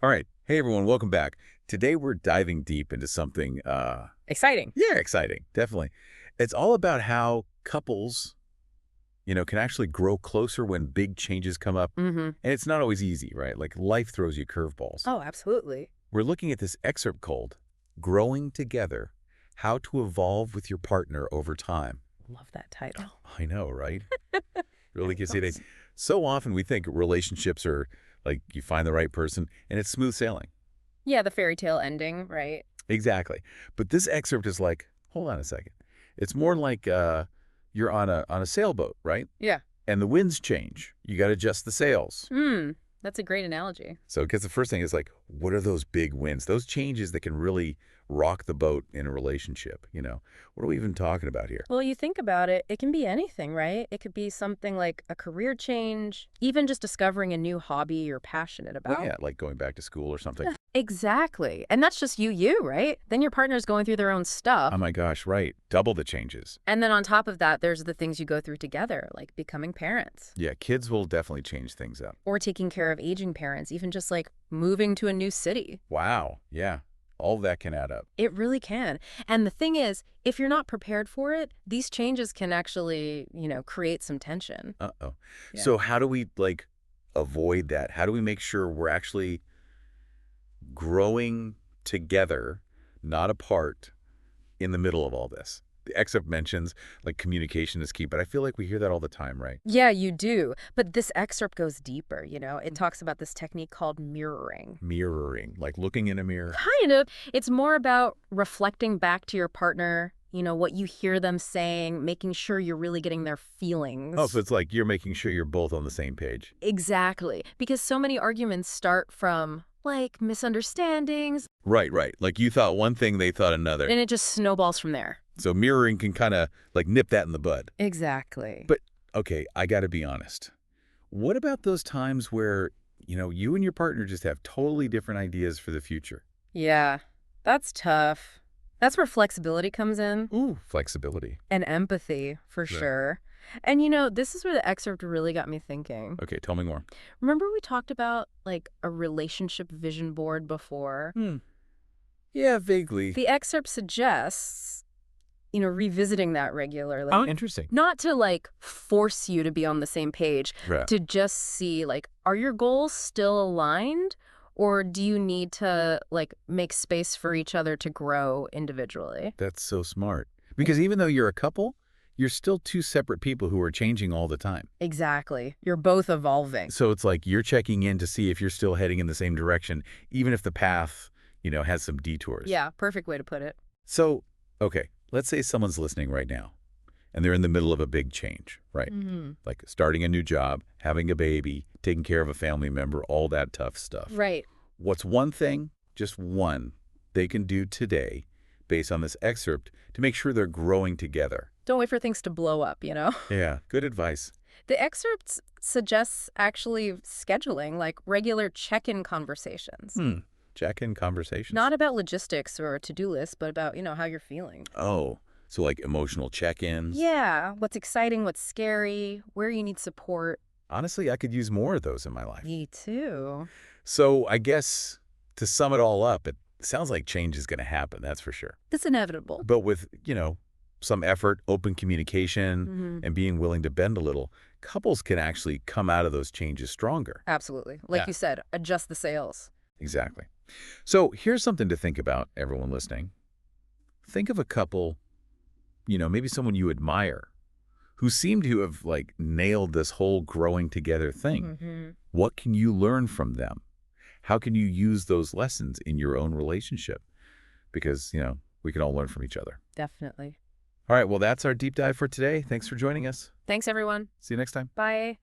All right. Hey, everyone. Welcome back. Today, we're diving deep into something, Exciting. yeah, exciting. Definitely. It's all about how couples, can actually grow closer when big changes come up. Hmm. And it's not always easy, right? Like life throws you curveballs. Oh, absolutely. We're looking at this excerpt called Growing Together, How to Evolve with Your Partner Over Time. Love that title. I know, right? Really gets you. So often we think relationships are like you find the right person and it's smooth sailing. Yeah, the fairy tale ending, right? Exactly. But this excerpt is like, hold on a second. It's more like you're on a sailboat, right? Yeah. And the winds change. You got to adjust the sails. That's a great analogy. So because the first thing is like, what are those big winds? Those changes that can really rock the boat in a relationship, What are we even talking about here? Well, you think about it, it can be anything, right? It could be something like a career change, even just discovering a new hobby you're passionate Well, about. yeah, like going back to school or something. Exactly. And that's just you, right? Then your partner's going through their own stuff. Oh my gosh, right. Double the changes. And then on top of that, there's the things you go through together, like becoming parents Yeah, kids will definitely change things up. or taking care of aging parents, even just like moving to a new city. Wow. Yeah. All that can add up. It really can. And the thing is, if you're not prepared for it, these changes can actually, create some tension. Uh-oh. Yeah. So how do we avoid that? How do we make sure we're actually growing together, not apart, in the middle of all this? The excerpt mentions communication is key, but I feel like we hear that all the time, right? Yeah, you do. But this excerpt goes deeper, It talks about this technique called mirroring. Mirroring, like looking in a mirror. Kind of. It's more about reflecting back to your partner, what you hear them saying, making sure you're really getting their feelings. Oh, so it's like you're making sure you're both on the same page. Exactly. Because so many arguments start from, like, misunderstandings, Right, right. Like you thought one thing, they thought another. and it just snowballs from there. So mirroring can kind of nip that in the bud. Exactly. But, okay, I got to be honest. What about those times where, you and your partner just have totally different ideas for the future? Yeah, that's tough. That's where flexibility comes in, Ooh, flexibility. and empathy, for Right. sure. And this is where the excerpt really got me thinking. Okay, tell me more. Remember we talked about, like, a relationship vision board before? Yeah, vaguely. The excerpt suggests, revisiting that regularly. Oh, interesting. Not to, like, force you to be on the same page, Right. to just see, like, are your goals still aligned? Or do you need to, like, make space for each other to grow individually? That's so smart. Because even though you're a couple, you're still two separate people who are changing all the time. Exactly. You're both evolving. So it's like you're checking in to see if you're still heading in the same direction, even if the path, has some detours. Yeah, perfect way to put it. So, okay, let's say someone's listening right now, and they're in the middle of a big change, right? Mm-hmm. Like starting a new job, having a baby, taking care of a family member, all that tough stuff. Right. What's one thing, just one, they can do today based on this excerpt to make sure they're growing together? Don't wait for things to blow up, Yeah, good advice. The excerpt suggests actually scheduling, like, regular check-in conversations. Check-in conversations. Not about logistics or to-do lists, but about, how you're feeling. Oh, so like emotional check-ins? Yeah, what's exciting, what's scary, where you need support. Honestly, I could use more of those in my life. Me too. So I guess to sum it all up, it sounds like change is going to happen, that's for sure. It's inevitable. But with, some effort, open communication, and being willing to bend a little, couples can actually come out of those changes stronger. Absolutely. Like Yeah. you said, adjust the sails. Exactly. So here's something to think about, everyone listening. Think of a couple, maybe someone you admire, who seem to have nailed this whole growing together thing. What can you learn from them? How can you use those lessons in your own relationship? Because, we can all learn from each other. Definitely. All right, well, that's our deep dive for today. Thanks for joining us. Thanks, everyone. See you next time. Bye.